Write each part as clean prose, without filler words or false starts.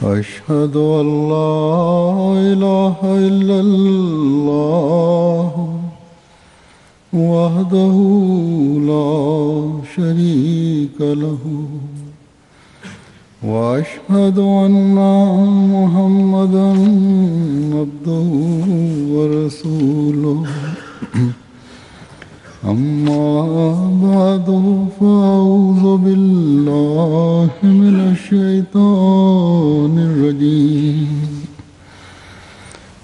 أشهد أن لا إله إلا الله وحده لا شريك له وأشهد أن محمدا عبده ورسوله أما بعد فأعوذ بالله من الشيطان الرجيم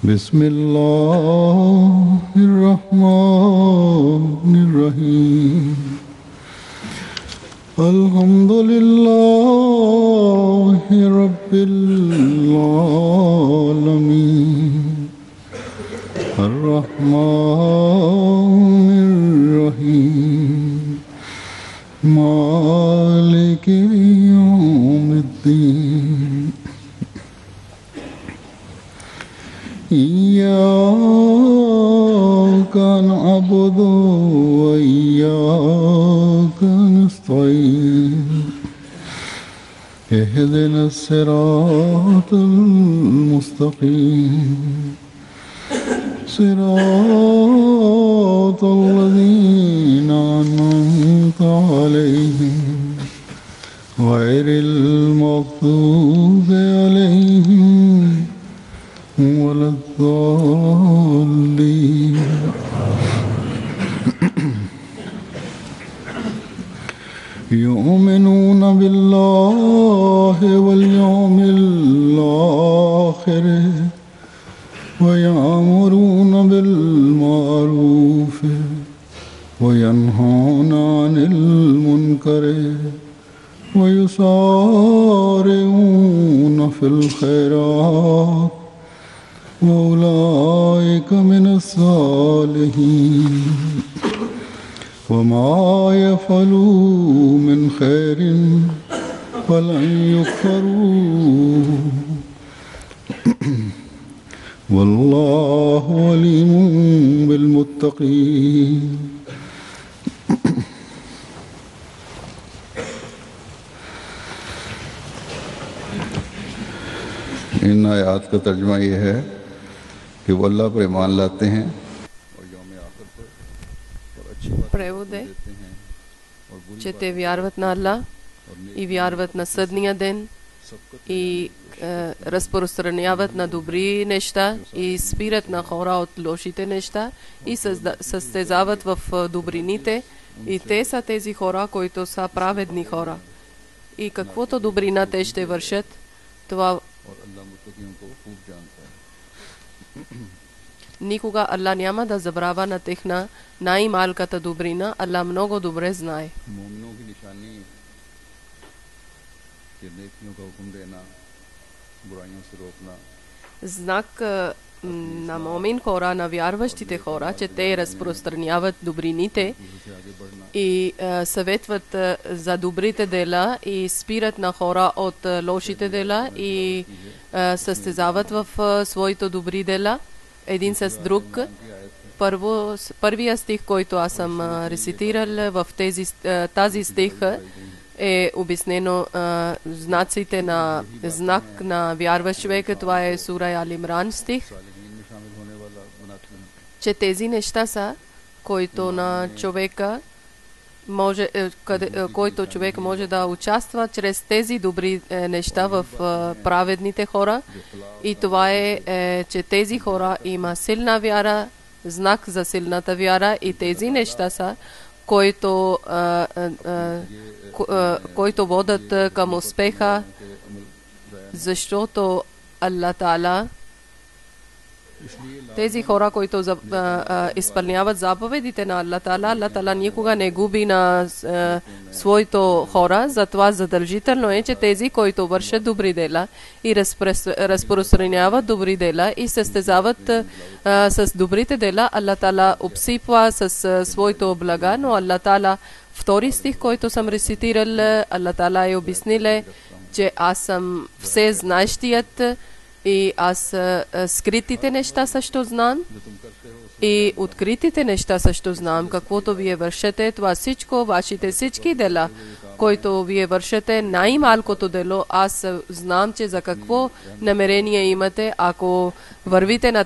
بسم الله الرحمن الرحيم الحمد لله رب العالمين الرحمن الرحيم مالك يوم الدين إياك نعبد وإياك نستعين اهدنا الصراط المستقيم صراط الذين أنعمت عليهم غير المغضوب عليهم ولا الضالين يؤمنون بالله واليوم الآخر ويأمرون بالمعروف وينهون عن المنكر ويسارعون في الخيرات وأولئك من الصالحين وما يفعلوا من خير فلن يكفروه والله عليم بالمتقين इन आयात का तर्जुमा ये है कि वो अल्लाह पर ईमान लाते हैं और यौम आखिर पर और अच्छी Prevode देते हैं और बुरी će te vjerovat na Allah i vjerovat na sudnji dan i разпространяват на добри неща и спират на хора от лошите неща и състезават в добрините и те са тези хора, които са праведни хора. И каквото добрина те ще вършат, това никога Аллах няма да забравя на техна най-малката добрина. Аллах много добре знае. Знак на момин хора, на вярващите хора, че те разпространяват добрините и съветват за добрите дела и спират на хора от лошите дела и състезават в своите добри дела един с друг. Първия стих, който аз съм рецитирал в тази стих, е обяснено знаците на знак на вярващ човек. Това е сура Ал Имран стих, че тези неща са, които на човека може, който човек може да участва чрез тези добри неща в праведните хора. И това е, че тези хора има силна вяра, знак за силната вяра и тези неща са, които водят към успеха, защото Аллах Таала тези хора, които изпълняват заповедите на Аллах Таала никога не губи на своите хора. Затова задължително е, че тези, които вършат добри дела и разпространяват добри дела и състезават с добрите дела, Аллах Таала обсипва с своите блага, но Аллах Таала, втори стих, който съм рецитирал, Аллах Таала е обяснил, че аз съм все знаещият и аз скритите неща също знам и откритите неща също знам. Каквото вие вършете, това всичко, вашите всички дела който вие вършите, най-малкото дело, аз знам, че за какво намерение имате, ако вървите на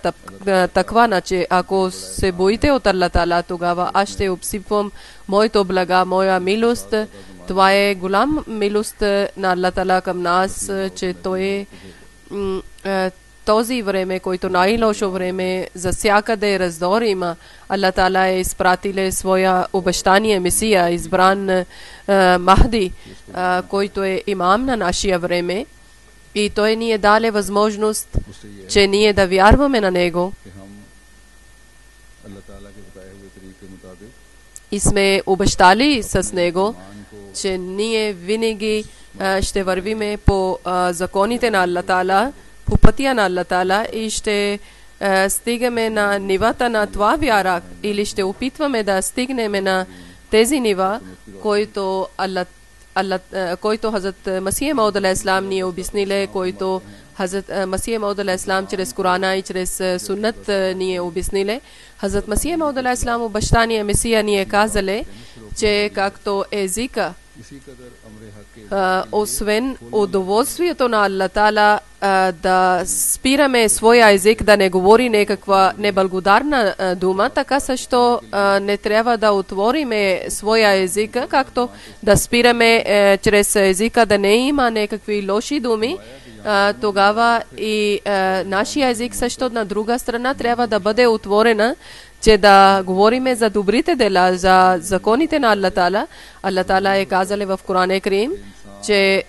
таква, че ако се боите от Аллах Таала, тогава аз ще обсипвам моето блага, моя милост. Това е голям милост на Аллах Таала към нас, че той този време, който най-лошо време, за всякъде раздор има. Аллах Таала е изпратил своя обещание Месия, избран Махди, който е имам на нашия време. И той ни е даде възможност, че ние да вярваме на него. И сме обещали с него, че ние винаги ще вървиме по законите на Аллах Таала, по пътя на Аллах Таала и ще стигаме на нивата на това вяра или ще опитваме да стигнем на тези нива, който Хазрат Масия Мауд алейхи салам ни обяснили, който Хазрат Масия Мауд алейхи салам чрез Корана и чрез Суннат ни е обяснили. Хазрат Масия Мауд алейхи салам обещания Месия ни е казали, че както езика, освен удоволствието на Аллах Таала да спираме своя език, да не говори някаква неблагодарна дума, така също не трябва да отвориме своя език, както да спираме чрез езика да не има някакви лоши думи. Тогава и нашия език също на друга страна трябва да бъде отворена, че да говориме за добрите дела, за законите на Аллах Таала. Аллах Таала е казали в Коран Карим, че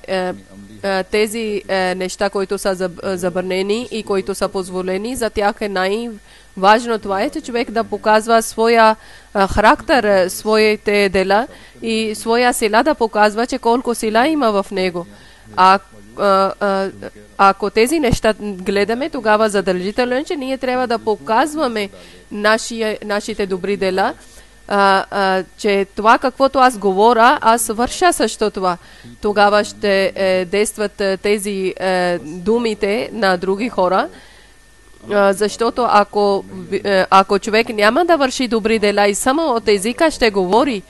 тези неща, които са забранени и които са позволени, за тях е най-важно това е, че човек да показва своя характер, своите дела и своя сила да показва, че колко сила има в него. Ако тези неща гледаме, тогава задължително, че ние трябва да показваме нашите добри дела, че това, каквото аз говоря, аз върша също това. Тогава ще действат тези думите на други хора, защото ако човек няма да върши добри дела и само от езика ще говори,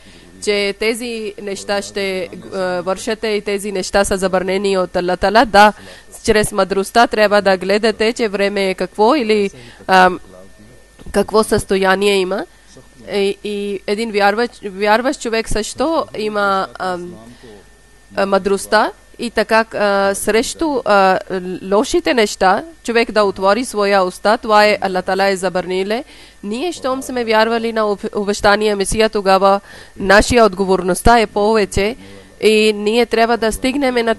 че тези неща ще вършате и тези неща са забранени от Аллах Таала, да, чрез мъдростта трябва да гледате, че време е какво или какво състояние има. И един вярващ човек също има мъдростта и така срещу лошите неща човек да отвори своя уста. Това е Аллах Таала е забраниле. Ние, щом сме вярвали на обещания Месия, тогава нашия отговорността е повече и ние трябва да стигнем на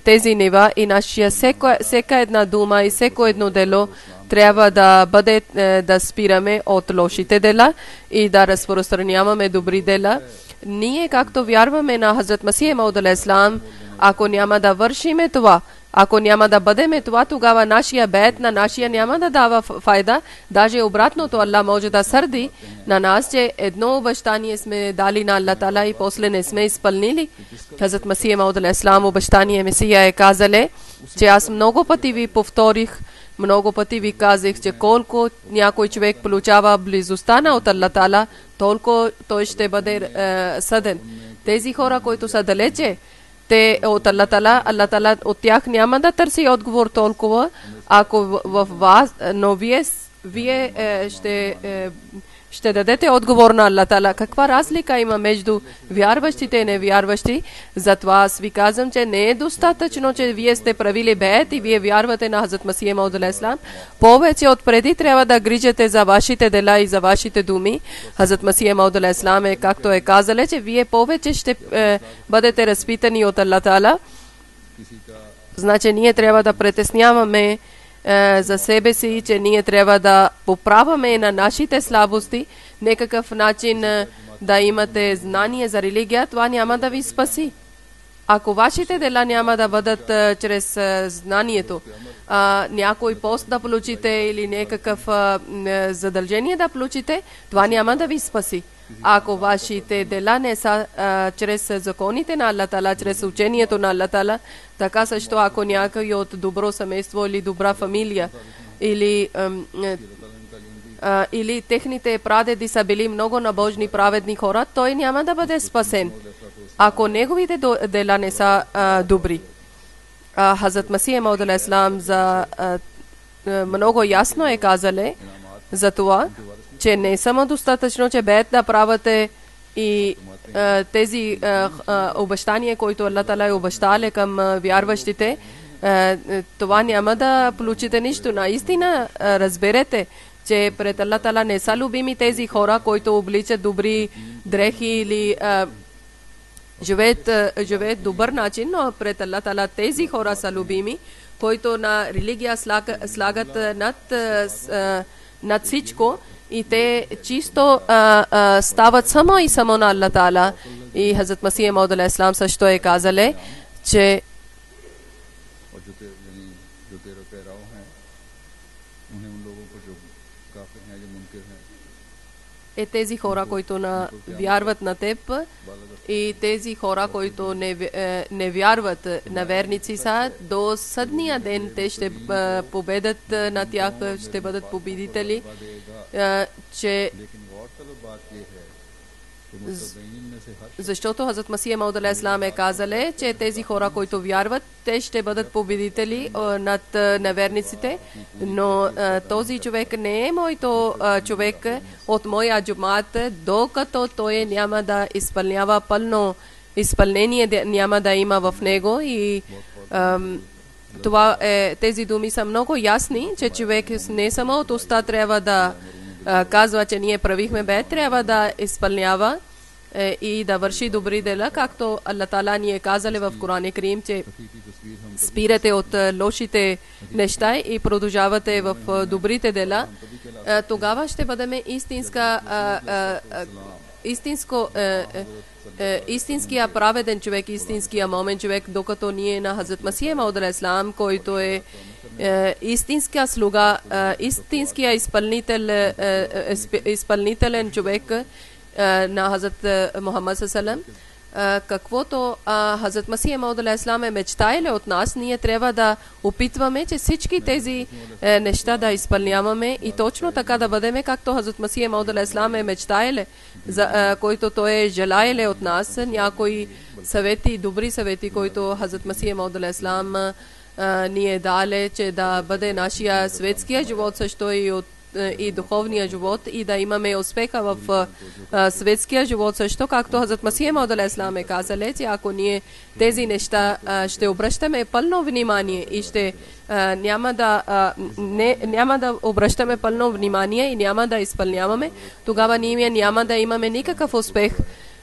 тези нива и нашия всека една дума и всеко едно дело трябва да бъде да спираме от лошите дела и да разпространяваме добри дела. Ние, както вярваме на Хазрат Масия Мауд алейхи салам, ако няма да вършиме това, ако няма да бъдеме това, тогава нашия бед на нашия няма да дава файда. Даже обратното, Аллах може да сърди на нас, че едно обещание сме дали на Аллах Таала и после не сме изпълнили. Хазрат Масия Мауд алейхи салам обещание Месия е казали, че аз много пъти ви повторих, много пъти ви казах, че колко някой човек получава близостта на от Аллах Таала, толкова той ще бъде съден. Тези хора, които са далече, те от Аллах Таала от тях няма да търси отговор толкова, ако в вас, но вие ще дадете отговор на Аллах Таала. Каква разлика има между вярващите и невярващи? Затова аз ви казвам, че не е достатъчно, че вие сте правили бед и вие вярвате на Хазрат Масия Мауд алейхи салам. Повече отпреди трябва да грижите за вашите дела и за вашите думи. Хазрат Масия Мауд алейхи салам е, както е казали, че вие повече ще бъдете разпитани от Аллах Таала. Значи ние трябва да притесняваме за себе си, че ние трябва да поправяме на нашите слабости, некакъв начин да имате знание за религия, това няма да ви спаси. Ако вашите дела няма да бъдат чрез знанието, някой пост да получите или някакъв задължение да получите, това няма да ви спаси. Ако вашите дела не са чрез законите на Аллах Таала, чрез учението на Аллах Таала, така също ако някой от добро семейство или добра фамилия или техните прадеди са били много набожни праведни хора, той няма да бъде спасен. ако неговите дела не са добри. Хазрат Масих Мауд алейхиссалам за много ясно е казале за това, че не само достатъчно, че бед да правите и тези обещания, които Аллах Таала е обещал към вярващите, това няма да получите нищо. Наистина разберете, че пред Аллах Таала не са любими тези хора, които обличат добри дрехи или живеят добър начин, но пред Аллах Таала тези хора са любими, които на религия слагат над всичко и те чисто стават само и само на Аллах Таала. И Хазрат Масих Мауд алейхиссалам също е казале, че тези хора, които вярват на теб, и тези хора, които не вярват на верници са, до съдния ден те ще победят на тях, ще бъдат победители, че защото Хазрат Масих Мауд алейхиссалам е казале, че тези хора, които вярват, те ще бъдат победители над неверниците, но този човек не е моето човек от моя джумат, докато той няма да изпълнява пълно изпълнение, няма да има в него. И тези думи са много ясни, че човек не само от уста трябва да казва, че ние правихме бед, трябва да изпълнява и да върши добри дела, както Аллах Таала ни е казали в Коран Карим, че спирате от лошите неща и продължавате в добрите дела, тогава ще бъдем истинския праведен човек, истинския момен човек, докато ние на Хазрат Масих Мауд алейхиссалам, който е истинския слуга, истинския изпълнителен човек на Хазрат Мухаммад саллаллаху каквото Хазрат Масих Мауд алейхиссалам е мечтаел от нас, ние трябва да опитваме, че всички тези неща да изпълняваме и точно така да бъдем, както Хазрат Масих Мауд алейхиссалам е мечтаел, който той е желаел от нас. Някои съвети, добри съвети, които Хазрат Масих Мауд алейхиссалам ни е дале, че да бъде нашия светския живот също и духовния живот, и да имаме успеха в светския живот също, както Хазрат Масих Мауд алейхиссалам е казале, че ако ние тези неща ще обръщаме пълно внимание и няма да обръщаме пълно внимание и няма да изпълняваме, тогава ние няма да имаме никакъв успех.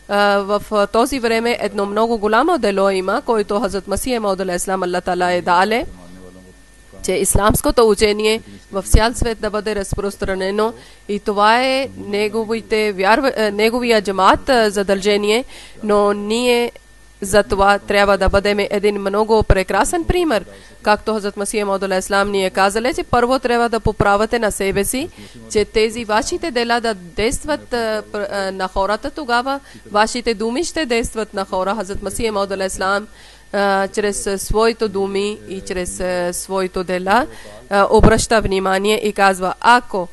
В този време едно много голямо дело има, който Хазрат Масих Мауд алейхиссалам Аллах Таала е дале, че исламското учение в цял свет да бъде разпространено, и това е неговия джамат задължение, но ние за това трябва да бъдем един много прекрасен пример. Както Хазрат Масих Мауд алейхиссалам ни е казали, че първо трябва да поправите на себе си, че тези вашите дела да действат на хората, тогава вашите думи ще действат на хора. Хазрат Масих Мауд алейхиссалам чрез своите думи и чрез своите дела обръща внимание и казва, ако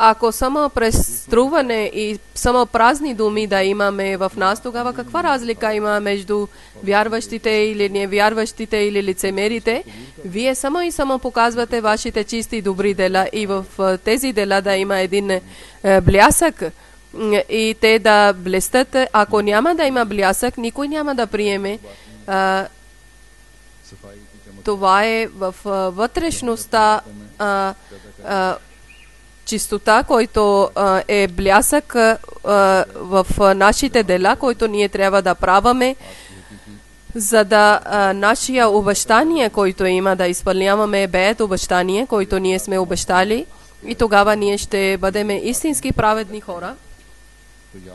ако само преструване и само празни думи да имаме в нас, тогава каква разлика има между вярващите или невярващите или лицемерите? Вие само и само показвате вашите чисти и добри дела, и в тези дела да има един блясък и те да блестят. Ако няма да има блясък, никой няма да приеме. Това е в вътрешността чистота, който е блясък в нашите дела, който ние трябва да праваме, за да нашия обещание, който има, да изпълняваме бед обещание, който ние сме обещали, и тогава ние ще бъдем истински праведни хора.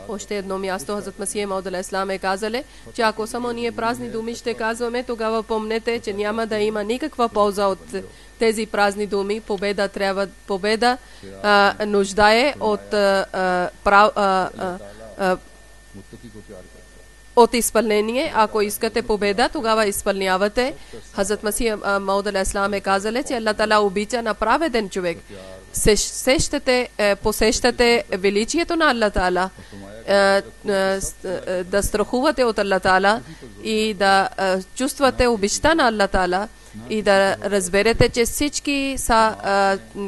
Още едно място Хазрат Масих Мауд алейхиссалам е казали, че ако само ние празни думи ще казваме, тогава помнете, че няма да има никаква полза от тези празни думи. Победа нуждае от от изпълнение. Ако искате победа, тогава изпълнявате. Хазрат Масих Мауд алейхиссалам е казали, че Аллах Таала обича на праведен човек. Посещате величието на Аллах Таала, да страхувате от Аллах Таала и да чувствате обичта на Аллах Таала и да разберете, че всички са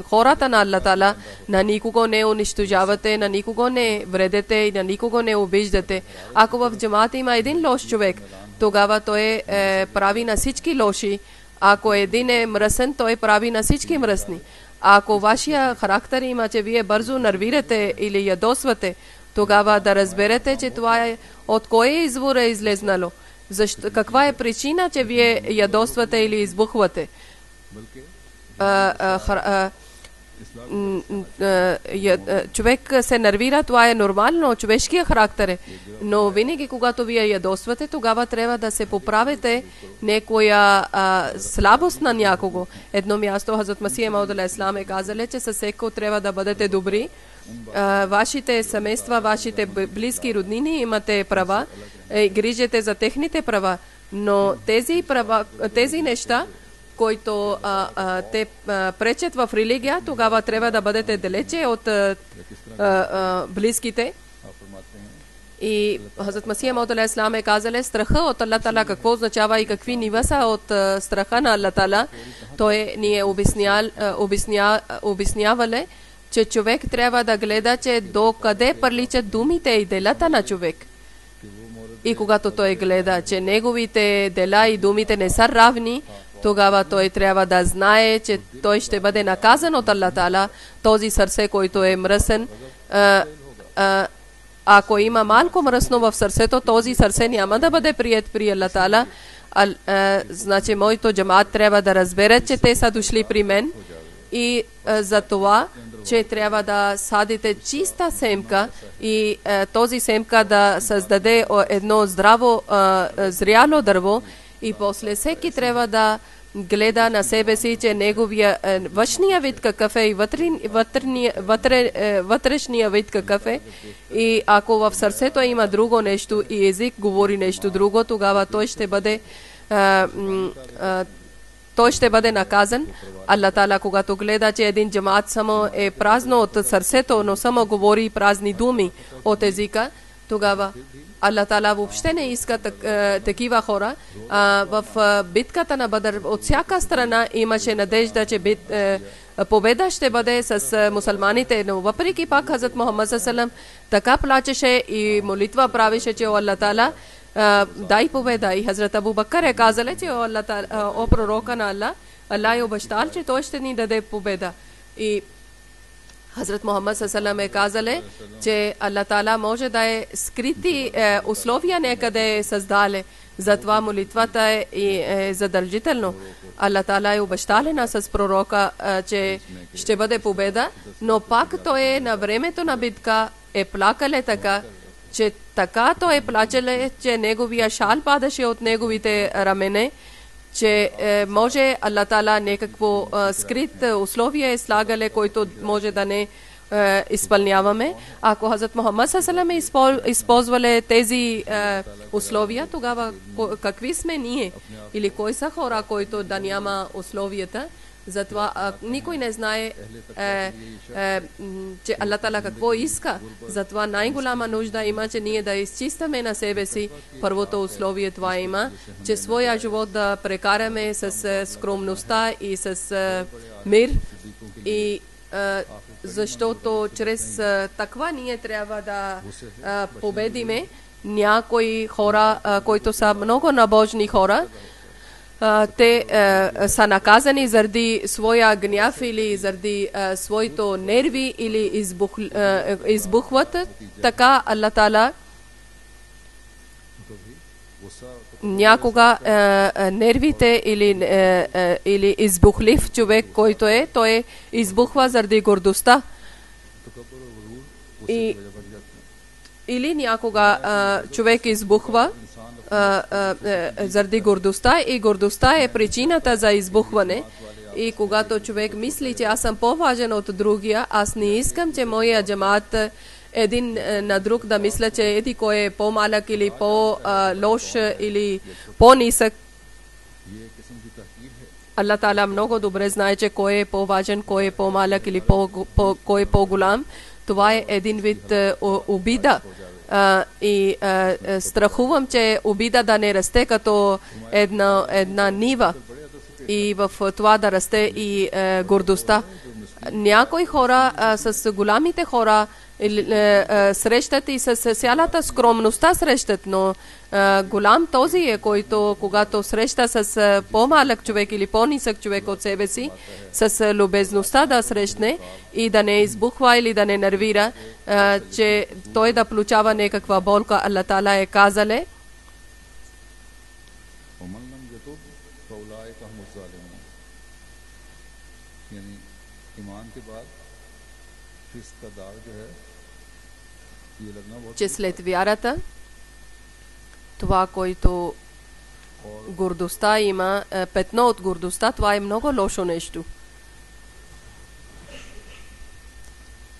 хората на Аллах Таала. На никого не унищожавате, на никого не вредете и на никого не обиждате. Ако в джамата има един лош човек, тогава той прави на всички лоши. Ако един е мръсен, той прави на всички мръсни. Ако вашия характер има, че вие бързо нервирате или ядосвате, тогава да разберете, че това е от кой извор е излезнало. Каква е причина, че вие ядосвате или избухвате? Човек се нервира, това е нормално, човешкия характер е. Но винаги, когато вие ядосвате, тогава трябва да се поправите някоя слабост на някого. Едно място Хазрат Масих Мауд алейхиссалам е казали, че със всеки трябва да бъдете добри. Вашите семейства, вашите близки роднини имате права, грижете за техните права, но тези неща, които те пречат в религия, тогава трябва да бъдете далече от близките. И Хазрат Масих Мауд алейхиссалам е казали, страха от Аллах Таала какво означава и какви нива са от страха на Аллах Таала. Той ни е обяснявали, че човек трябва да гледа, че до къде приличат думите и делата на човек. И когато той гледа, че неговите дела и думите не са равни, тогава той трябва да знае, че той ще бъде наказан от Аллах Таала. Този сърце, който е мръсен, ако има малко мръсно в сърцето, този сърце няма да бъде прият при Аллах Таала. Значи моето джамаат трябва да разбере, че те са дошли при мен и за това, че трябва да садите чиста семка и този семка да създаде едно здраво, зряло дърво и после всеки трябва да гледа на себе си, че неговия външния вид какъв е и вътрешния вид какъв е. И ако в сърцето има друго нещо и език говори нещо друго, тогава той ще бъде наказан. Аллах Таала, когато гледа, че един джамаат само е празно от сърцето, но само говори празни думи от езика, тогава Аллах Таала въобще не иска такива хора. В битката на Бадър от всяка страна имаше надежда, че победа ще бъде с мусулманите, но въпреки пак Хазрат Мухаммад салам така плачеше и молитва правеше, че Аллах Таала дай победа. И Хазрат Абу Бакър е казали, че о пророка на Аллах, Аллах е обещал, че той ще ни даде победа. И Хазрат Мухаммад салам е казали, че Аллах Таала може да е скрити условия някъде създале. Затова молитвата е задължително. Аллах Таала е обещалена с пророка, че ще бъде победа, но пак той е на времето на битка е плакале така, че така той е плачеле, че неговия шал падаше от неговите рамене, че може Аллах Таала някакво скрит условие е слагале, който може да не изпълняваме. Ако Хазрат Мухаммад салам е използвали тези условия, тогава какви сме ние? Или кой са хора, които да няма условията? Затова никой не знае, че Аллах Таала какво иска. Затова най-голяма нужда има, че ние да изчистваме на себе си. Първото условие това има, че своя живот да прекараме с скромността и с мир. И защото чрез таква ние трябва да победиме някои хора, които са много набожни хора. Те са наказани заради своя гняв или заради своите нерви или избухват. Така Аллах Таала някога нервите или избухлив човек, който е, той избухва заради гордостта. Или някога човек избухва заради гордостта и гордостта е причината за избухване. И когато човек мисли, че аз съм по-важен от другия, аз не искам, че моя джамаат един на друг да мисля, че еди кой е по-малък или по-лош или по-нисък. Аллах Таала много добре знае, че кой е по-важен, кой е по-малък или кой е по-голям. Това е един вид обида. И страхувам, че обида да не расте като една нива и в това да расте и гордостта. Някои хора с голямите хора срещат и с цялата скромността срещат, но голям този е, който когато среща с по-малък човек или по-нисък човек от себе си, с любезността да срещне и да не избухва или да не нервира, че той да получава някаква болка. Аллах Таала е казале, че след вярата, това, който гордостта има, петно от гордостта, това е много лошо нещо.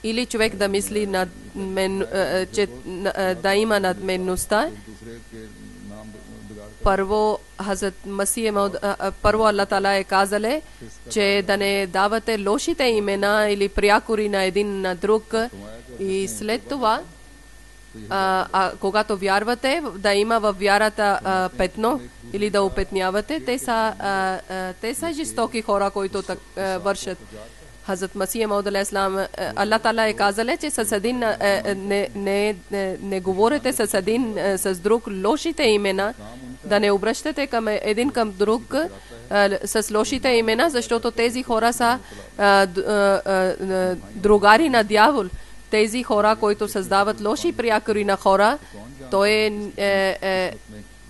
Или човек да мисли да има надменността. Първо, първо Аллах Таала е казале, че да не давате лошите имена или прякори на един на друг. И след това, когато вярвате, да има във вярата петно или да опетнявате, те са жестоки хора, които вършат. Хазрат Масия Мауд алейхиссалам, Аллах Таала е казале, че с един не говорите с един с друг лошите имена, да не обръщате един към друг с лошите имена, защото тези хора са другари на дявол. Тези хора, които създават лоши приякори на хора,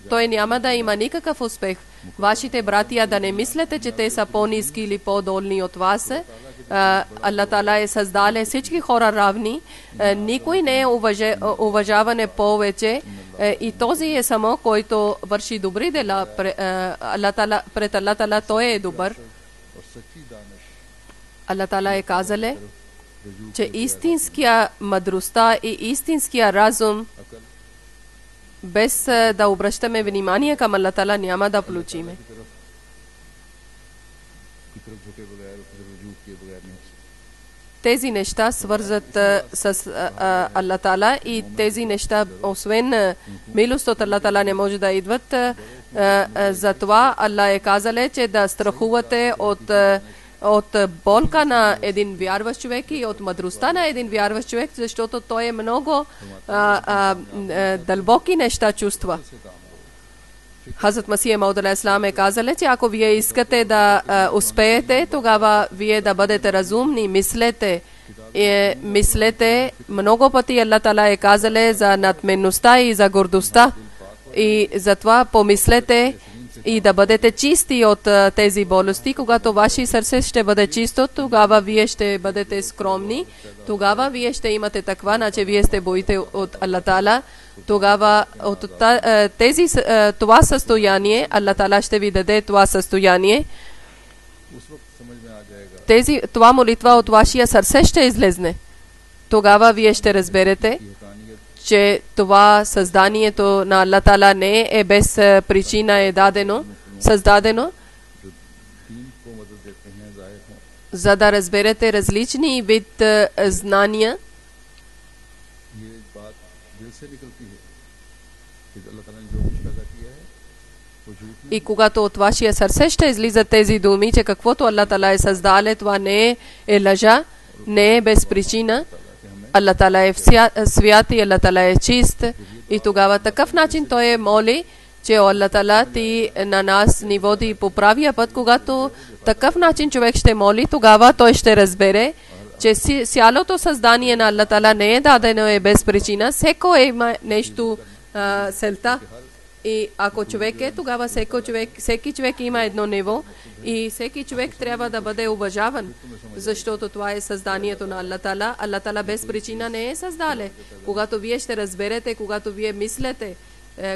той няма да има никакъв успех. Вашите братия да не мислите, че те са по-ниски или по-долни от вас. Аллах Таала е създале всички хора равни. Никой не е уважаване повече. И този е само, който върши добри дела пред Аллах Таала, той е добър. Аллах Таала е казале, че истинския мъдростта и истинския разум, без да обръщаме внимание към Аллах Таала, няма да получиме. Тези неща свързат с Аллах Таала и тези неща, освен милост от Аллах Таала, не може да идват. Затова Аллах е казале, че да страхувате от болка на един вярващ човек и от мъдростта на един вярващ човек, защото той е много дълбоки неща чувства. Хазрат Масия Мауд алейхиссалам е казале, че ако вие искате да успеете, тогава вие да бъдете разумни, мислете много пъти. Аллах Таала е казале за надменността и за гордостта. И затова помислете и да бъдете чисти от тези болести. Когато ваше сърце ще бъде чисто, тогава вие ще бъдете скромни. Тогава вие ще имате таква, значи вие сте боите от Аллах Таала. Тогава от това състояние, Аллах Таала ще ви даде това състояние. Това молитва от вашия сърце ще излезне. Тогава вие ще разберете, че това създанието на Аллах Таала не е без причина е създадено, за да разберете различни вид знания. И когато от вашия сърце ще излизат тези думи, че каквото Аллах Таала е създале, това не е лъжа, не е без причина. Аллах Таала е свят и Аллах Таала е чист. И тогава такъв начин той е моли, че Аллах Таала ти на нас ни води по правия път. Когато такъв начин човек ще моли, тогава той ще разбере, че цялото създание на Аллах Таала не е дадено е без причина. Всеко има нещо селта. И ако човек е, тогава всеки човек има едно ниво и всеки човек трябва да бъде уважаван, защото това е създанието на Аллах Таала. Аллах Таала без причина не е създале. Когато вие ще разберете, когато вие мислете,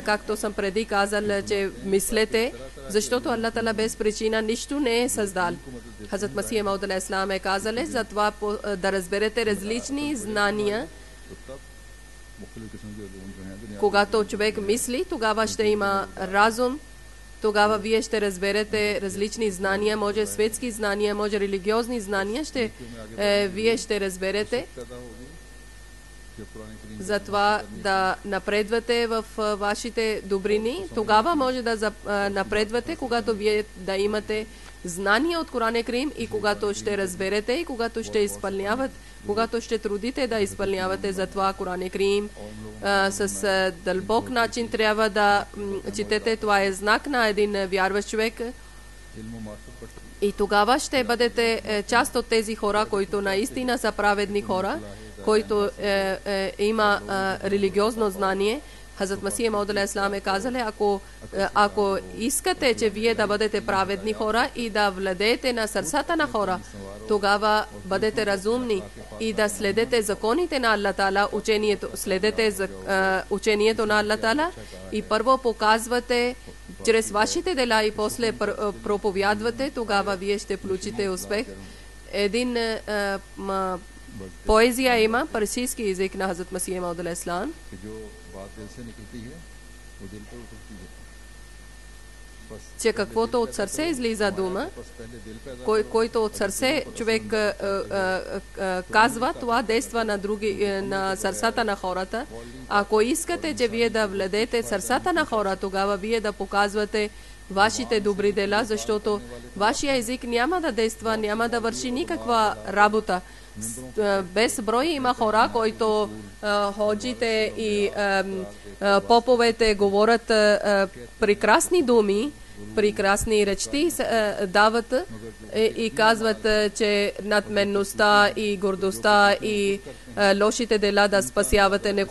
както съм преди казал, че мислете, защото Аллах Таала без причина нищо не е създал. Хазрат Масия Мауд алейхиссалам е казал, затова да разберете различни знания, तो तब मुख्तलिफ किस्म के उलूम जो हैं दुनिया Когато човек мисли, тогава ще има разум, тогава вие ще разберете различни знания, може светски знания, може религиозни знания, вие ще разберете. पैदा होगी जब कुरान करीम Затова да напредвате в вашите добрини, тогава може да напредвате, когато вие да имате знания от Коран Карим и когато ще разберете и когато ще изпълнявате, когато ще трудите да изпълнявате за това Коран Карим с дълбок начин трябва да четете. Това е знак на един вярващ човек. इल्म मार्फत पढ़ते И тогава ще бъдете част от тези хора, които наистина са праведни хора, които има религиозно знание. Хазрат Масих Мауд алейхиссалам е казали, ако искате, че вие да бъдете праведни хора и да владеете на сърцата на хора, тогава бъдете разумни и да следете законите на Аллах Таала, следете учението на Аллах Таала и първо показвате чрез вашите дела и после проповядвате, тогава вие ще получите успех. Един поезия има, парсийски език на Хазрат Масих Мауд алейхиссалам, कि जो बात दिल से निकलती है वो दिल पर उतरती है बस че каквото от сърце излиза дума, बस पहले दिल पैदा който от сърце човек казва, това действа на сърцата на хората. Ако искате, че вие да владеете сърцата на хора, тогава вие да показвате вашите добри дела, защото вашия език няма да действа, няма да върши никаква работа. Без брой има хора, които ходжите и поповете говорят прекрасни думи, прекрасни речти дават и казват, че надменността и гордостта и лошите дела да спасявате.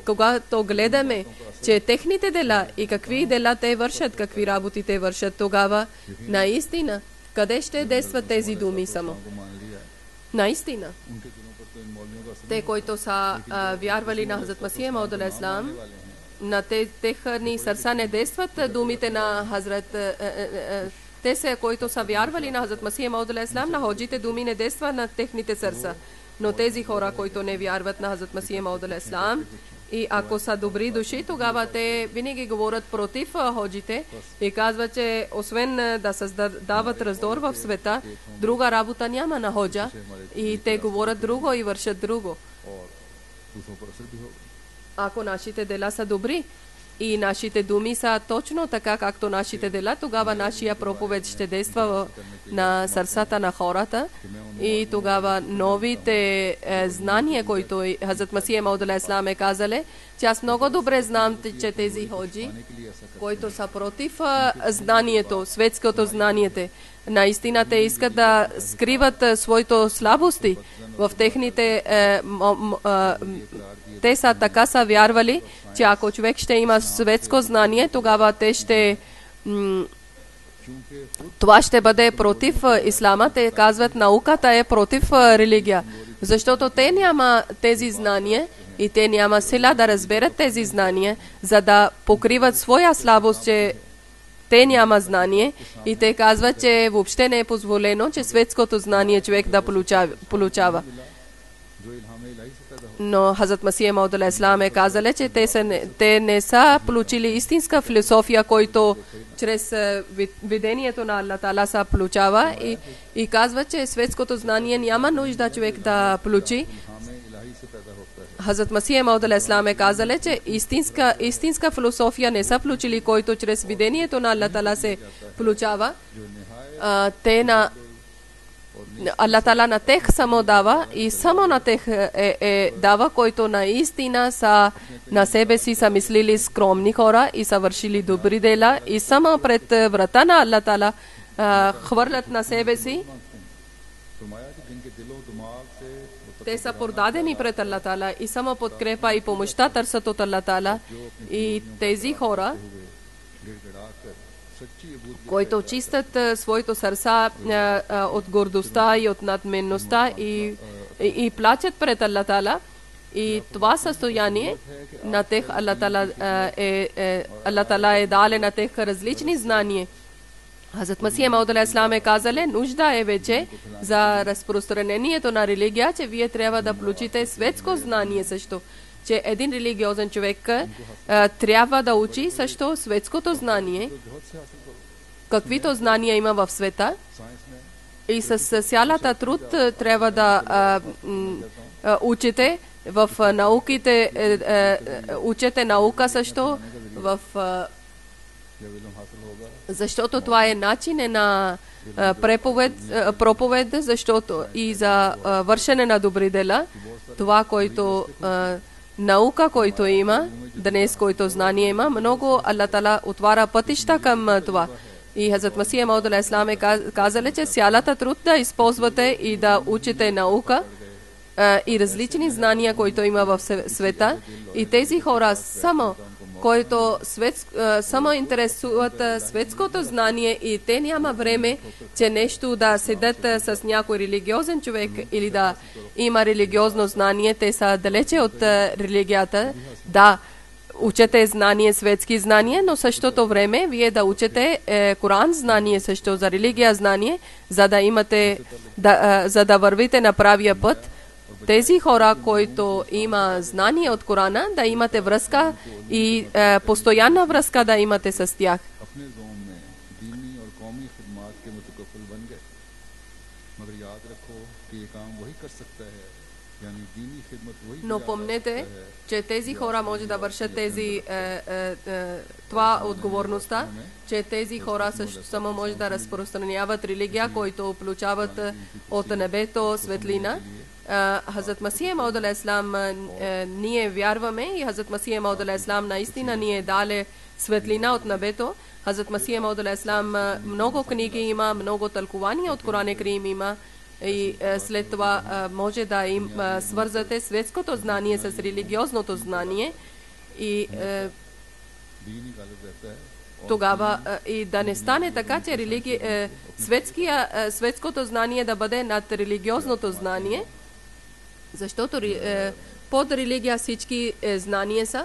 Когато гледаме, че техните дела и какви дела те вършат, какви работи те вършат, тогава наистина къде ще действат тези думи само? को मान लिया है Наистина. उनके दिलों पर तो इन मौलवियों का असर Те, които са вярвали на Хазрат Масих Мауд алейхиссалам, на техни сърца не действат думите на Хазрат. Те са, които са вярвали на Хазрат Масих Мауд алейхиссалам, на ходжите думи не действат на техните сърца. Но тези хора, които не вярват на Хазрат Масих Мауд алейхиссалам, и ако са добри души, тогава те винаги говорят против ходжите и казват, че освен да създават раздор в света, друга работа няма на ходжа. И те говорят друго и вършат друго. और दूसरों पर असर भी होगा Ако нашите дела са добри и нашите думи са точно така, както нашите дела, тогава нашия проповед ще действа на сърцата на хората и тогава новите знания, които Хазрат Масих Мауд алейхиссалам е казали, че аз много добре знам, че тези ходжи, които са против знанието, светското знанието, наистина те искат да скриват своите слабости в техните те са така са вярвали, че ако човек ще има светско знание, тогава те ще това ще бъде против ислама. Те казват, науката е против религия, защото те няма тези знания и те няма сила да разберат тези знания, за да покриват своя слабост, че те няма знание и те казват, че въобще не е позволено, че светското знание човек да получава. जो इल्हाम इलाही से पैदा हो Но Хазрат Масих Мауд алейхиссалам е казали, че те не са получили истинска философия, който чрез видението на Аллах Таала са получава и казва, че светското знание няма нужда човек да получи. इल्हाम इलाही से पैदा होता है Хазрат Масих Мауд алейхиссалам е казали, че истинска философия не са получили, който чрез видението на Аллах Таала се получава. Те на Аллах Таала на тех само дава и само на тех дава, който наистина са на себе си са мислили скромни хора и са вършили добри дела и само пред врата на Аллах Таала хвърлят на себе си. फरमाया कि जिनके दिलो दिमाग से Те са продадени пред Аллах Таала и само подкрепа и помощта търсят от Аллах Таала. И тези хора, गिड़गिड़ा कर सच्ची अबूदियत които чистят своето сърца от гордостта и от надменността и плачат пред Аллах Таала. И това състояние на тех Аллах Таала е дали на тех различни знания. Хазрат Масих Мауд алейхиссалам е казале, нужда е вече за разпространението на религия, че вие трябва да включите светско знание също. Че един религиозен човек трябва да учи също светското знание, каквито знания има в света. И с цялата труд трябва да учите в науките, учете наука също, защото това е начин на проповед, защото и за вършене на добри дела, това, който наука, който има, днес, който знание има, много Аллах Тала отваря пътища към това. И Хазрат Масих Мауд алейхиссалам е казали, че цялата труд да използвате и да учите наука и различни знания, които има в света. И тези хора които само интересуват светското знание и те няма време, че нещо да седат с някой религиозен човек или да има религиозно знание, те са далече от религията. Да, учете знание, светски знание, но същото време вие да учете Коран знание също, за религия знание, за да имате, за да вървите на правия път. Тези хора, които има знание от Корана, да имате връзка и постоянна връзка да имате с тях. Но помнете, че тези хора може да вършат това отговорността, че тези хора също само може да разпространяват религия, които получават от небето светлина. Хазрат Масих Мауд алейхиссалам ние вярваме и Хазрат Масих Мауд алейхиссалам наистина ни е дале светлина от небето. Хазрат Масих Мауд алейхиссалам много книги има, много тълкувания от Коран Карим има и след това може да им свързате светското знание с религиозното знание и тогава и да не стане така, че светското знание да бъде над религиозното знание, защото под религия всички знания са.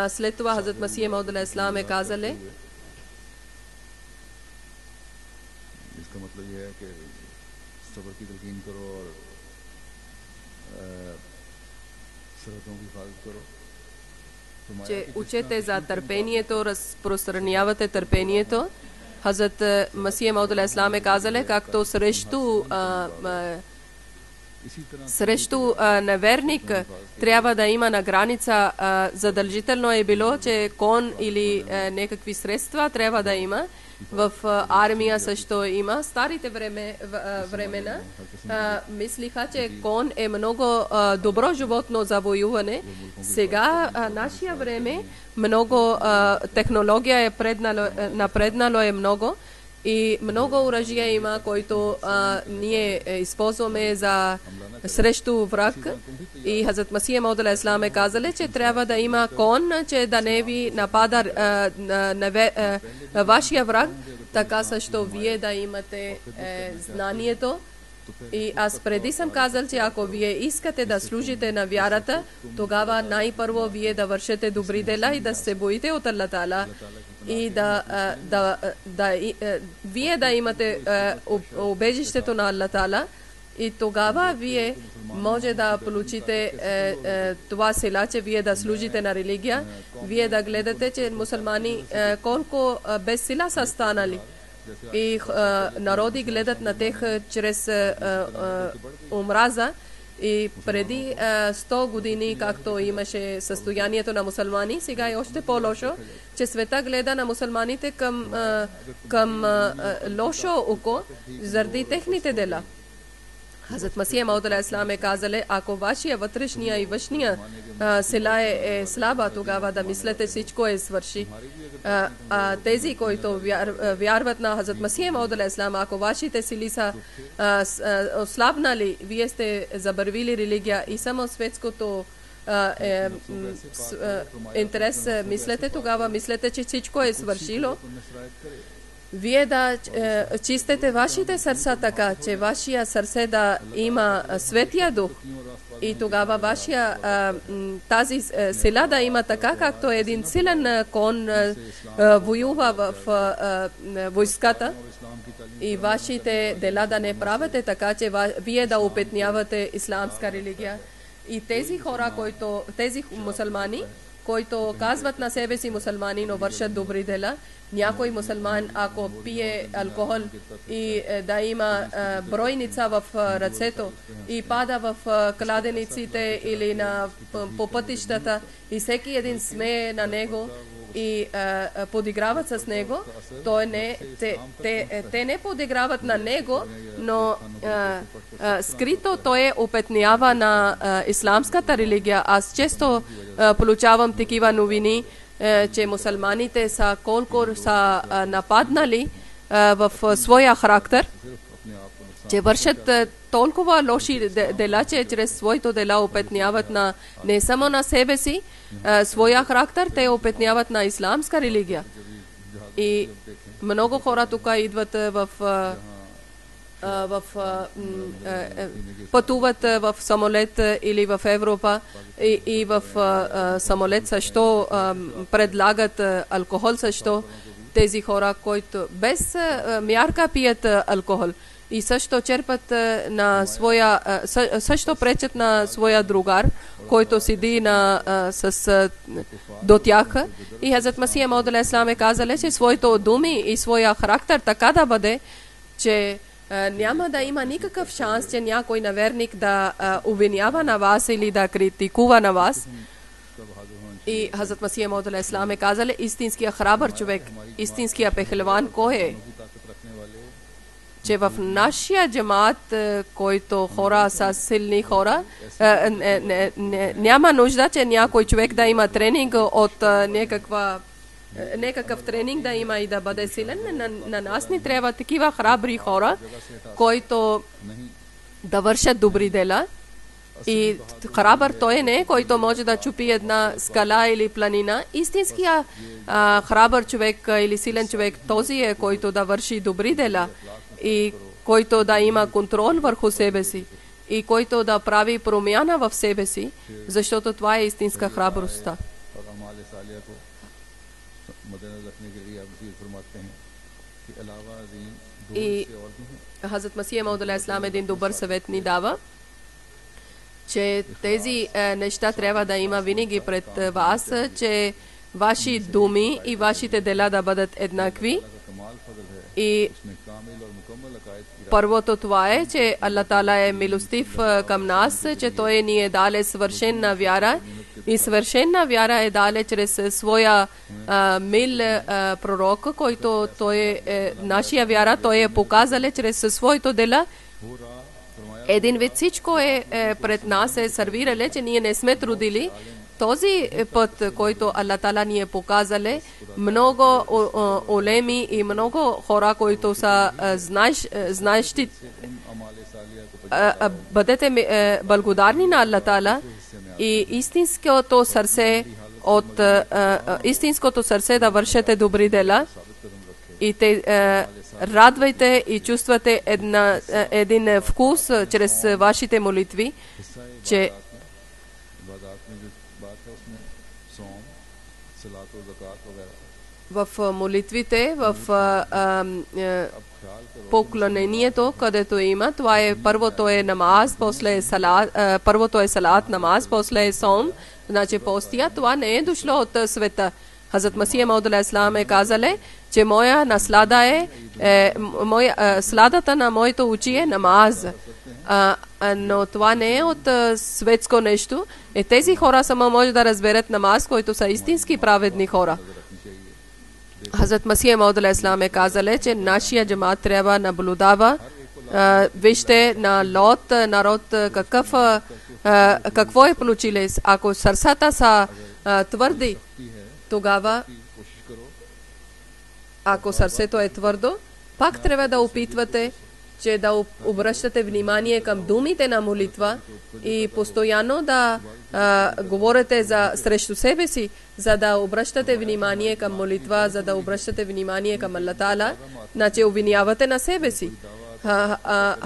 След това Хазрат Масих Мауд алейхиссалам е казали, इसका मतलब ये है कि सब्र की तलकीन करो और सरहदों की हिफाजत करो. че учете за търпението, разпространявате търпението. Хазрат Масих Мауд алейхиссалам е казали, както срещу неверник трябва да има на граница, задължително е било, че кон или някакви средства трябва да има. В армия също има. Старите времена мислиха, че кон е много добро животно за воюване. Сега, нашия време, много технология е напреднало е много и много оръжия има, които ние използваме за срещу враг. И Хазрат Масих Мауд алейхиссалам е казали, че трябва да има кон, че да не ви напада вашия враг, така също вие да имате знанието. И аз преди съм казал, че ако вие искате да служите на вярата, тогава най-първо вие да вършите добри дела и да се боите от Аллах Таала и вие да имате убежището на Аллах Таала и тогава вие може да получите това сила, че вие да служите на религия, вие да гледате, че мусулмани колко без сила са станали. И народи гледат на тех чрез омраза. И преди 100 години, както имаше състоянието на мусулмани, сега е още по-лошо, че света гледа на мусулманите към лошо око заради техните дела. Хазрат Масих Мауд алейхиссалам е казали, ако вашия вътрешния и външния сила е слаба, тогава да мислите всичко е свърши. Тези, които вярват на Хазрат Масих Мауд алейхиссалам, ако вашите сили са ослабнали, вие сте забървили религия и само светското интерес мислете, тогава мислете, че всичко е свършило. вие да чистите вашите сърца така, че вашия сърце да има Светия Дух. И тогава вашия тази сила да има така, както един силен кон воюва в войската. И вашите дела да не правите така, че вие да опетнявате исламска религия. И тези хора, тези мусулмани, които казват на себе си мусулмани, но вършат добри дела, някой мусулман, ако пие алкохол и да има бройница в ръцето и пада в кладениците или по пътищата и всеки един смее на него и подиграват с него, те не подиграват на него, но скрито той опетнява на исламската религия. Аз често получавам такива новини, че мусулманите са колко са нападнали в своя характер, че вършат толкова лоши дела, че чрез своето дела опетняват на не само на себе си, своя характер, те опетняват на исламска религия. И много хора тук идват пътуват в самолет или в Европа и в самолет също предлагат алкохол също. Тези хора, които без мярка пият алкохол и също черпат на своя, също пречат на своя другар, който седи до тях. И Хазрат Масия Мауд алейхиссалам е казал, че своето думи и своя характер така да бъде, че няма да има никакъв шанс, че някой наверник да обвинява на вас или да критикува на вас. И Хазрат Масия Мауд алейхиссалам е казал, истинския храбър човек, истинския пехлеван кой е? Че в нашия джамаат, който хора са силни хора, няма нужда, че някой човек да има тренинг от някакъв тренинг да има и да бъде силен. На нас ни трябва такива храбри хора, които да вършат добри дела. И храбър той не е, който може да чупи една скала или планина. Истинския храбър човек или силен човек, този е, който да върши добри дела и който да има контрол върху себе си и който да прави промяна в себе си, защото това е истинска храброст. И Хазрат Масия Мауд алейхиссалам един добър съвет ни дава, че тези неща трябва да има винаги пред вас, че ваши думи и вашите дела да бъдат еднакви. И първото това е, че Аллах Таала е милостив към нас, че Той ни е дале свършена вяра. И свършена вяра е дале чрез своя мил пророк, който той е нашия вяра, той е показал чрез своето дела. Един вид всичко е пред нас е сервирале, че ние не сме трудили. Този път, който Аллах Таала ни е показал, много улеми и много хора, които са знаещи, бъдете благодарни на Аллах Таала и истинското сърце да вършете добри дела и те радвайте и чувствате един вкус чрез вашите молитви, че в молитвите, в поклонението, където има, това е първото е намаз, после салат, първото е салат, намаз, после е сон, значи постия, това не е дошло от света. Хазрат Масия Мауд алейхиссалам е казале, че моя наслада сладата на моето очи е намаз. Но това не е от светско нещо. Тези хора само може да разберат намаз, които са истински праведни хора. Хазрат Масия Мауд алейхиссалам е казале, че нашия джамаат трябва наблюдава. Вижте на Лот народ какво е получили. Ако сърцата са твърди, тогава ако сърцето е твърдо, пак трябва да опитвате че да обръщате внимание към думите на молитва и постоянно да говорите срещу себе си, за да обръщате внимание към молитва, за да обръщате внимание към Аллах Таала, значи обвинявате на себе си.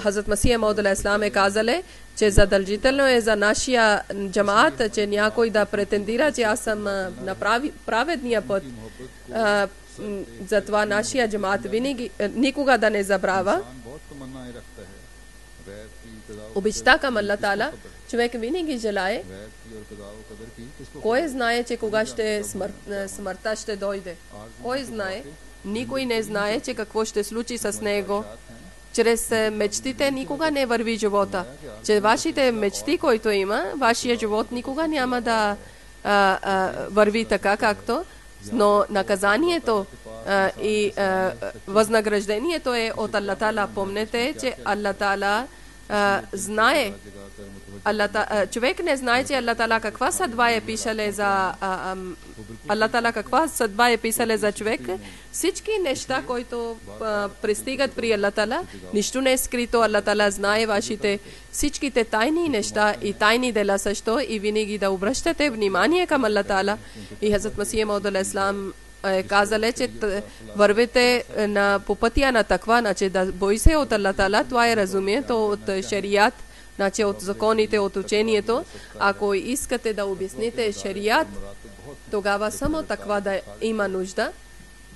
Хазрат Масих Мауд алейхиссалам е казале, че задължително е за нашия джамаат, че някой да претендира, че аз съм на праведния път. Затова нашия джамаат винаги, никога да не забравя обичта към Аллах Таала. Човек винаги желае. Кой знае, че кога смъртта ще дойде? Кой знае? Никой не знае, че какво ще случи с него. Чрез мечтите никога не върви живота. Че вашите мечти, които има, вашия живот никога няма да върви така, както. Но наказанието и възнаграждението е от Аллах Таала. Помнете, че Аллах Таала знае. Човек не знае, че Аллах Таала каква съдба е писале за Аллах Таала каква съдба е писале за човек. Всички неща, които пристигат при Аллах Таала, нищо не е скрито. Аллах Таала знае вашите всичките тайни неща и тайни дела също, и винаги да обръщате внимание към Аллах Таала. И Хазрат Масих Мауд алейхиссалам казале, че вървите по пътя на таква, значи да бой се от Аллах Таала. Това е разумието от шариат, значи от законите, от учението. Ако искате да обясните шариат, тогава само таква да има нужда.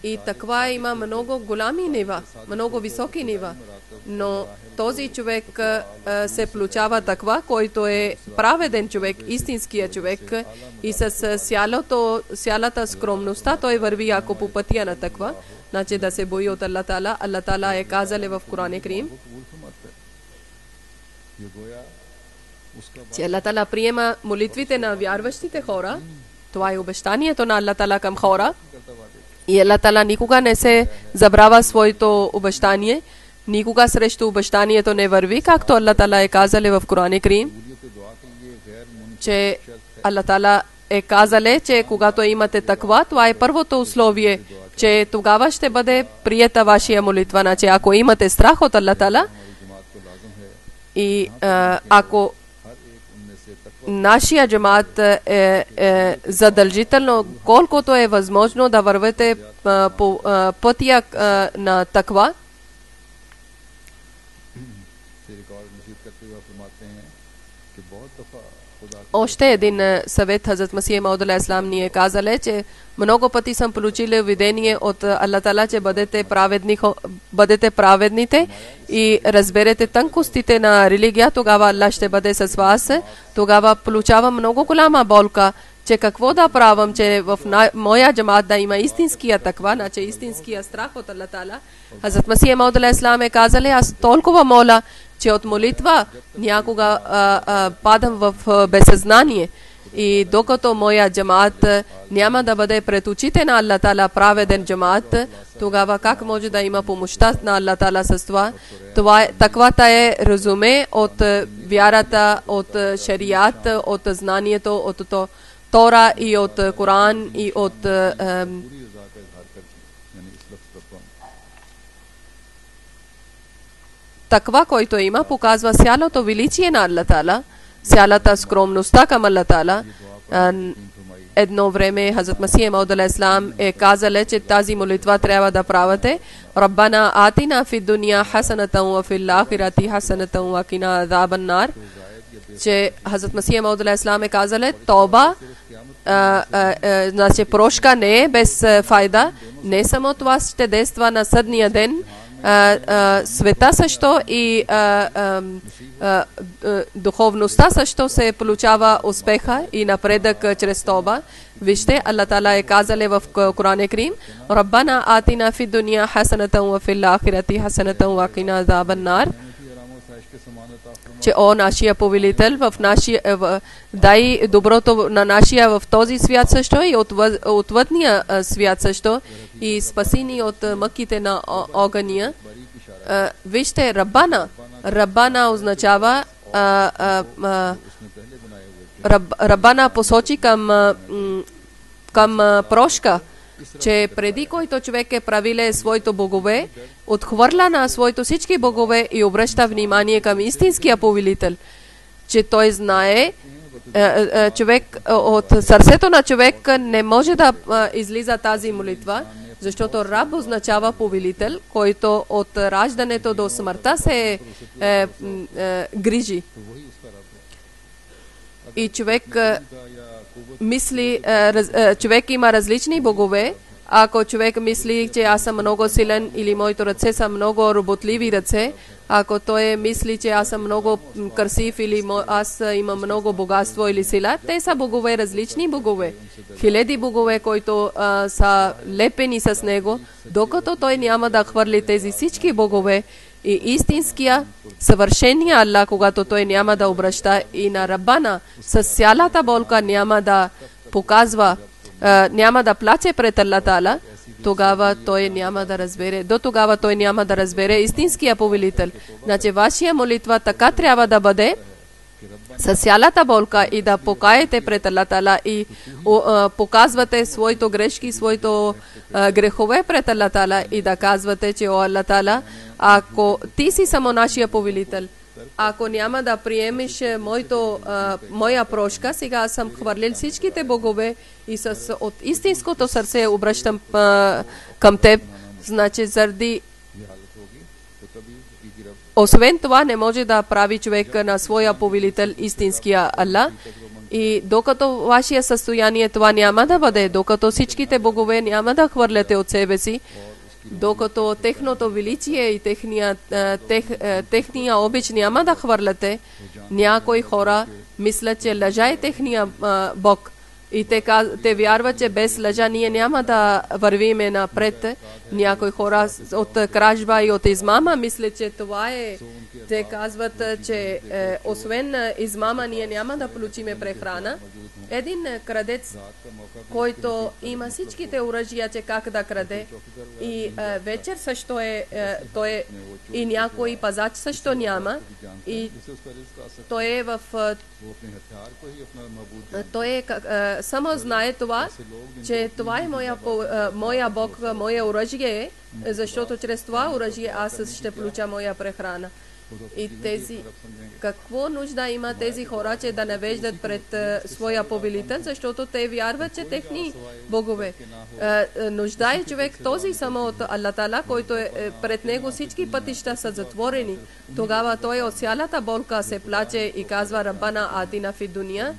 И таква има много голями нива, много високи нива. Но този човек се получава таква, който е праведен човек, истинския човек, и с цялата скромността той върви ако по пътя на таква, значи да се бои от Аллах Таала. Аллах Таала е казал в Коран Карим, че Аллах Таала приема молитвите на вярващите хора. Това е обещанието на Аллах Таала към хора. И Аллах Таала никога не се забравя своето обещание, никога срещу обещанието не върви, както Аллах Таала е казал в Коран Карим, че Аллах Таала е казал, че когато имате таква, това е първото условие, че тогава ще бъде приета вашия молитва. Значи, ако имате страх от Аллах Таала и ако нашия джамаат е задължително, колкото е възможно да вървете по пътя на таква. Още един съвет Хазрат Масих Мауд алейхиссалам ни е казал, че много пъти съм получил видение от Аллах Таала, че бъдете праведните и разберете тънкостите на религия, тогава Аллах ще бъде с вас. Тогава получавам много голяма болка, че какво да правам, че в моя джамаат да има истинския таква, значи истинския страх от Аллах Таала. Хазрат Масих Мауд алейхиссалам е казал, аз толкова моля, че от молитва някога падам в безсъзнание. И докато моя джамаат няма да бъде пред очите на Аллах Таала праведен джамаат, тогава как може да има помощта на Аллах Таала с това? Таквата е разуме от вярата, от шариат, от знанието, от Тора и от Коран и от таква, който има, показва цялото величие на Аллах Таала, цялата скромността към Аллах Таала. Едно време Хазрат Масих Мауд алейхиссалам е казал, че тази молитва трябва да правите. Раббана атина фид дуния хасанатан ва фил ахирати хасанатан ва кина азабан нар. Че Хазрат Масих Мауд алейхиссалам е казал, тоба, значи прошка не е без файда. Не само това ще действа на съдния ден, света също и духовността също се получава успеха и напредък чрез тоба. Вижте, Аллах Таала е казал в Коран Карим, Раббана атина фид дуния хасанатан ва фил ахирати хасанатан ва кина азабан нар. Че о нашия повелител, дай доброто на нашия в този свят също и отвъдния свят също, и спаси ни от мъките на огъня. Вижте, Раббана означава Раббана посочи към прошка. че преди който човек е правиле своето богове, отхвърля на своето всички богове и обръща внимание към истинския повелител, че той знае, човек, от сърцето на човек не може да излиза тази молитва, защото раб означава повелител, който от раждането до смъртта се грижи. И човек мисли, човек има различни богове. Ако човек мисли, че аз съм много силен или моите ръце са много работливи ръце, ако той мисли, че аз съм много красив или аз имам много богатство или сила, те са богове, различни богове. Хиляди богове, които са лепени с него, докато той няма да хвърли тези всички богове и истинския, съвършения Аллах, когато той няма да обръща и на Раббана с цялата болка няма да показва, няма да плаче пред Аллах Таала, тогава той няма да разбере. До тогава той няма да разбере истинския повелител. Значи вашия молитва така трябва да бъде с цялата болка и да покаете пред Аллах Таала и показвате своите грешки, своите грехове пред Аллах Таала и да казвате, че о Аллах Таала, ако ти си само нашия повелител, ако няма да приемеш моя прошка, сега аз съм хвърлил всичките богове и от истинското сърце обръщам към теб, значи заради освен това не може да прави човек на своя повелител истинския Аллах. И докато вашия състояние това няма да бъде, докато всичките богове няма да хвърляте от себе си, докато техното величие и техния обич няма да хвърляте, някои хора мислят, че лъжа е техния Бог. И те вярват, че без лъжа ние няма да вървиме напред. Някои хора от кражба и от измама мислят, че това е. Те казват, че освен измама ние няма да получиме прехрана. Един крадец, който има всичките оръжия, че как да краде, и вечер също той и някой пазач също няма, и той е в само знае това, че това е моя Бог, моя оръжие, защото чрез това оръжие аз ще получа моя прехрана. И какво нужда има тези хора, че да навеждат пред своя повелител, защото те вярват, че техни богове. Нужда е човек този само от Аллах Таала, който пред него всички пътища са затворени. Тогава той от цялата болка се плаче и казва Раббана атина фид дуния.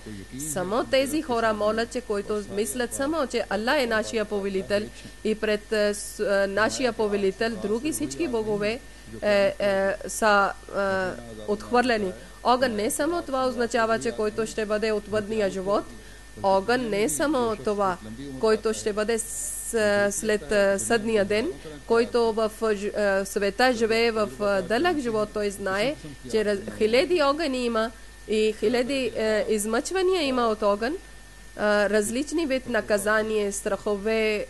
Само тези хора молят, че които мислят само, че Аллах е нашия повелител и пред нашия повелител други всички богове са отхвърлени. Огън не само това означава, че който ще бъде от въдния живот. Огън не само това, който ще бъде след съдния ден, който в света живее в дълъг живот, той знае, че хиляди огъни има и хиляди измъчвания има от огън, различни вид наказания, страхове,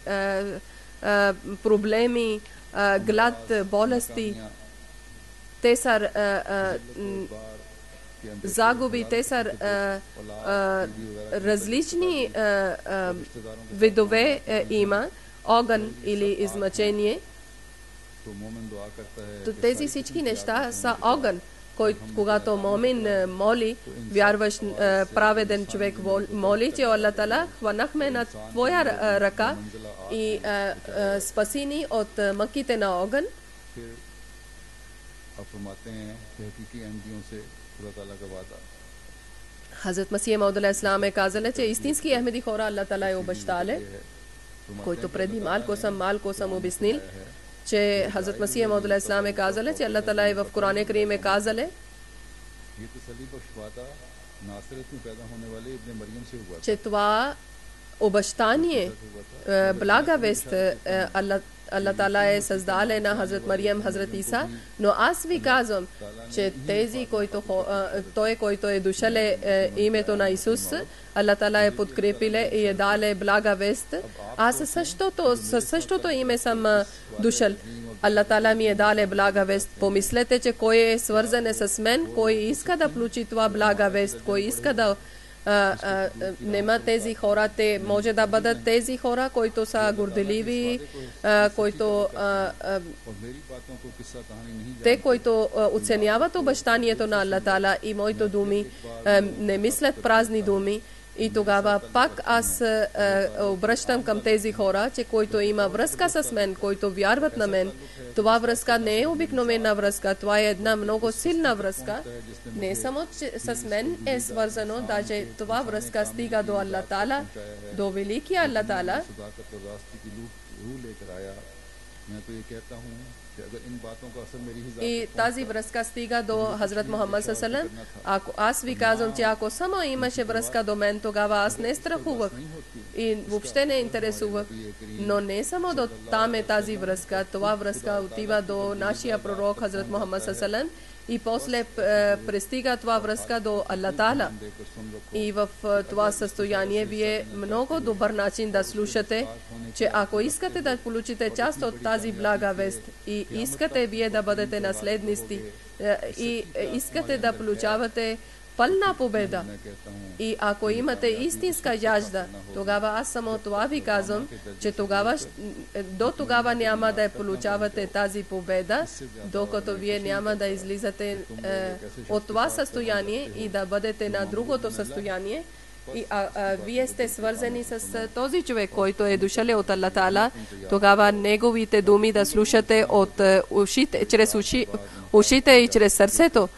проблеми, глад, болести, те са загуби, те са различни видове има, огън или измъчение. Тези всички неща са огън. Когато момин моли, вярваш, праведен човек моли, че Аллах Таала, хванахме на твоя ръка и спаси ни от мъките на огън. Хазрат Масих Мауд алейхи салам е казал, че истински ахмеди хора Аллах Таала е обещал, който преди малко съм обяснил, че Хазрат Масих Мауд алейхи салам е казал, че Аллах Таала в Коран Карим е казал, че това обещание, блага вест, Аллах Таала е създал на Хазрат Мариям, Хазрат Иса, но аз ви казвам, че тези, който е дошъл името на Исус, Аллах Таала е подкрепил и е дал блага вест. Аз със същото име съм дошъл. Аллах Таала ми е дал блага вест. Помислете, че кой е свързан с мен, кой иска да получи това блага вест, кой иска да нема тези хора, те може да бъдат тези хора, които са горделиви, които те, които оценяват обещанието на Аллах Таала и моите думи, не мислят празни думи. И тогава пак аз обръщам към тези хора, че който има връзка с мен, които вярват на мен, това връзка не е обикновена връзка, това е една много силна връзка. Не само че с мен е свързано, даже това връзка стига до Аллах Таала, до великия Аллах Таала. И тази връзка стига до Хазрат Мухаммад саллаллаху. Ако аз ви казвам, че ако само имаше връзка до мен, тогава аз не страхувах и въобще не интересувах. Но не само до там е тази връзка. Това връзка отива до нашия пророк Хазрат Мухаммад саллаллаху и после пристига това връзка до Аллах Таала. И в това състояние вие много добър начин да слушате, че ако искате да получите част от тази блага вест и искате вие да бъдете наследници и искате да получавате пълна победа, и ако имате истинска жажда, тогава аз само това ви казвам, че до тогава няма да получавате тази победа, докато вие няма да излизате от това състояние и да бъдете на другото състояние. И вие сте свързани с този човек, който е дошъл от Аллах Таала, тогава неговите думи да слушате от ушите, чрез ушите и чрез сърцето,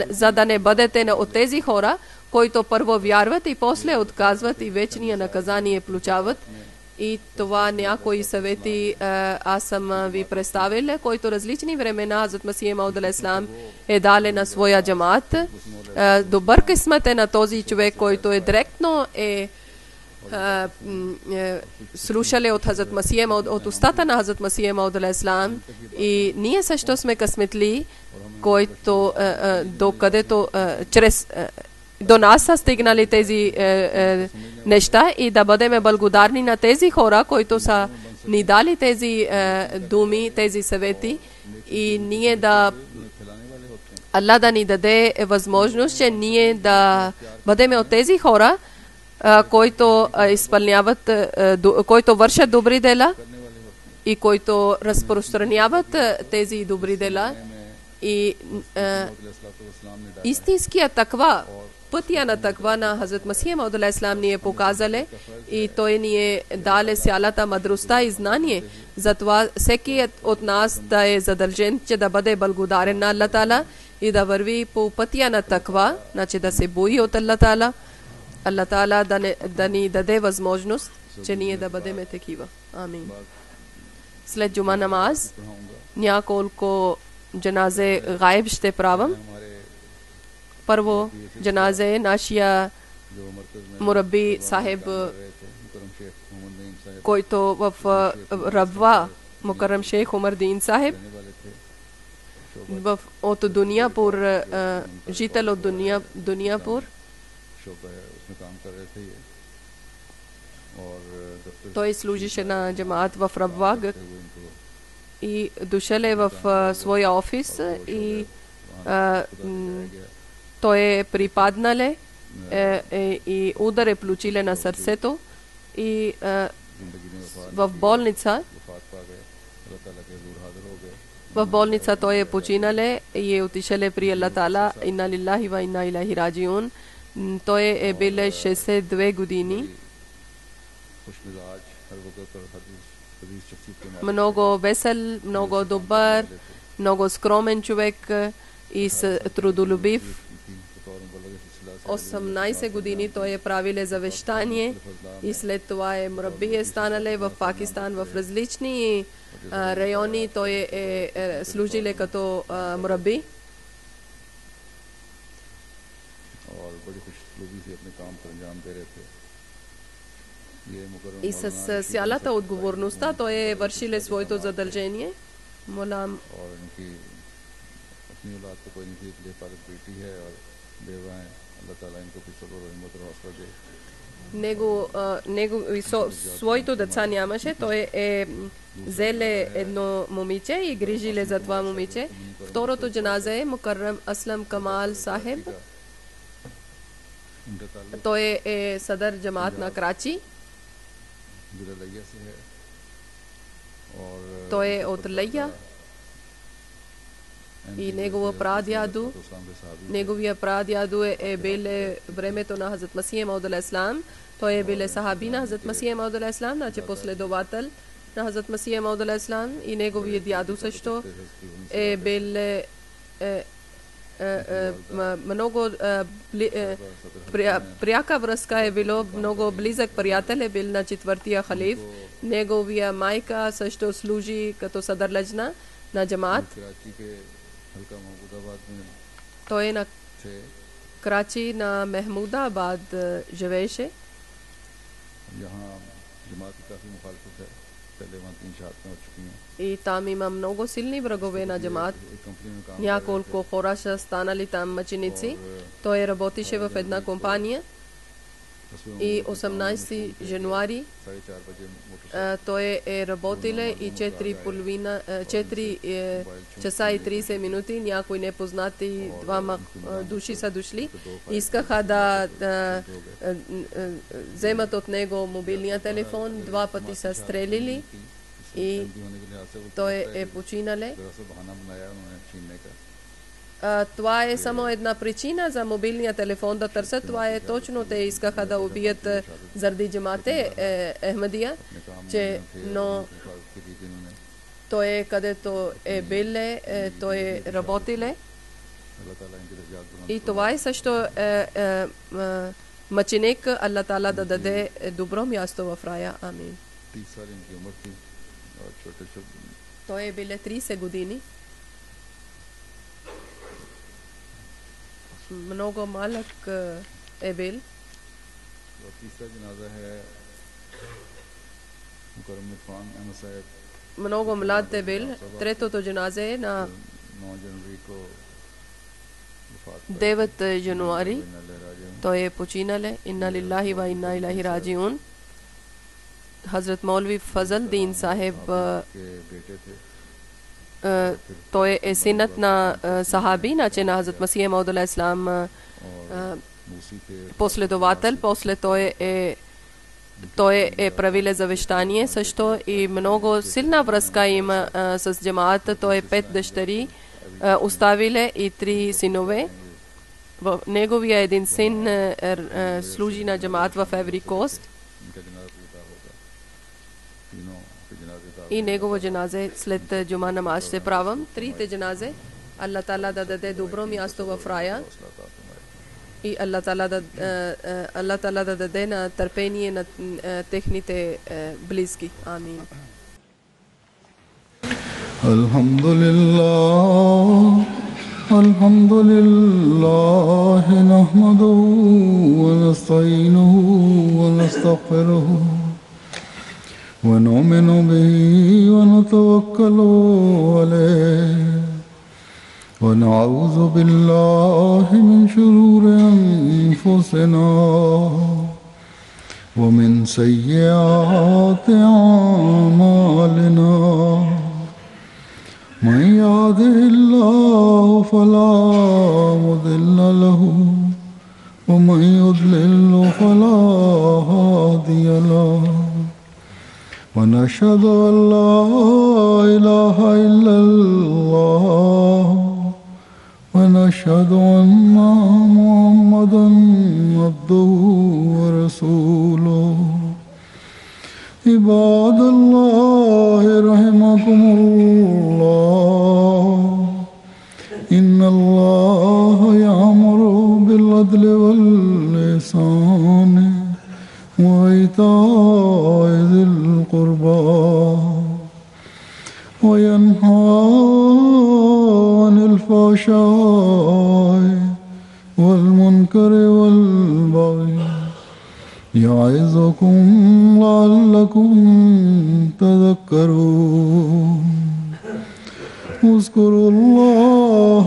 за да не бъдете от тези хора, които първо вярват и после отказват и вечния наказание получават. И това някои съвети аз съм ви представил, който различни времена Хазрат Масих Мауд алейхиссалам е дале на своя джамаат. Добър късмет е на този човек, който е директно слушали от Хазрат Масих Мауд, от устата на Хазрат Масих Мауд алейхиссалам. И ние също сме късметли, който докъдето чрез до нас са стигнали тези неща и да бъдем благодарни на тези хора, които са ни дали тези думи, тези съвети, и ние да Аллах да ни даде възможност, че ние да бъдем от тези хора, които изпълняват, които вършат добри дела и които разпространяват тези добри дела. И истинският таква, пътя на таква на Хазрат Масих Мауд алейхиссалам ни е показали и той ни е даде цялата мъдростта и знание. Затова всеки от нас да е задължен, че да бъде благодарен на Аллах Таала и да върви по пътя на таква, значи да се бои от Аллах Таала. Аллах Таала да ни даде възможност, че ние да бъдем такива. Амин. След джума намаз няколко джаназе гайб ще правам. Първо джаназе нашия мурабби сахиб, който в Рабва, Мукаррам шейх Умар Дин сахиб, от Дунияпур, жител от Дунияпур. Той служише на джамаат в Рабва и дошъл е в своя офис и той е припаднале и удар е получиле на сърцето и в болница той е починале и е отишеле при Аллах Таала. Инна лиллахи ва инна илайхи раджиун. Той е бил 62 години. Много весел, много добър, много скромен човек и трудолюбив. 18 години той е правиле завещание и след това е мурабби е станале в Пакистан, в различни райони. Той е служиле като мурабби. И с цялата отговорността той е вършиле своето задължение. Молам своето деца нямаше. Той е взеле едно момиче и грижиле за това момиче. Второто джаназа е Мукаррам Аслам Камал сахиб. इनका ताल्लुक तो ये सदर जमात ना कराची जिला लिया से है और तो ये ओतलैया i njegovo pradjadu, njegovi pradjadu je bile vremето на Hazrat Masih Maud al-Islam, to je bile sahabina Hazrat Masih Maud al-Islam, znači posledovatel na Hazrat Masih Maud al-Islam i njegovi djadu също je bile много пряка връзка е било, много близък приятел е бил на четвъртия халиф. Неговия майка също служи като съдърлежна на джамат. Той е на Крачи на Мехмудабад живееше. И там има много силни врагове на джамат. Няколко хора са станали там мъченици. Той работеше в една компания. И 18 януари той е работил и 4 часа и 30 минути някои непознати двама души са дошли. Искаха да вземат от него мобилния телефон. 2 пъти са стрелили и той е починале. Това е само една причина за мобилния телефон да търсят. Това е точно, те искаха да убият заради джамате Ахмадия, но той е където е биле, той е работиле. И това е също мъченик, Аллах Таала да даде добро място в рая. Амин. Той е биле 30 години. много малък е бил. Много млад е бил. Третото джаназе е на 9 януари. Той е починале. Инна лиллахи ва инна илайхи раджиун. Хазрат Мौलवी Фазл Дин Сахеб, той е синът на сахаби, значи на Хазрат Масih Maud al-Islam последовател. После той е правиле завещание също и много силна връзка има с джамаата. Той е 5 дъщери оставиле и 3 синове. Неговия един син служи на джамаат в Еври Кост. И негово джаназе след джума намаз ще правам. 3 джаназе. Аллах Таала да даде добро място в рая. И Аллах Таала да даде на търпение на техните близки. Амин. Alhamdulillah nahmaduhu wa nasta'inuhu wa nastaghfiruhu ونؤمن به ونتوكل عليه ونعوذ بالله من شرور أنفسنا ومن سيئات أعمالنا من يهده الله فلا مضل له ومن يضلل فلا هادي له ونشهد أن لا إله إلا الله ونشهد أن محمدا عبده ورسوله عباد الله رحمكم الله إن الله يأمر بالعدل والإحسان وإيتاء ذي القربى وينهى عن الفحشاء والمنكر والبغي يعظكم لعلكم تذكرون اذكروا الله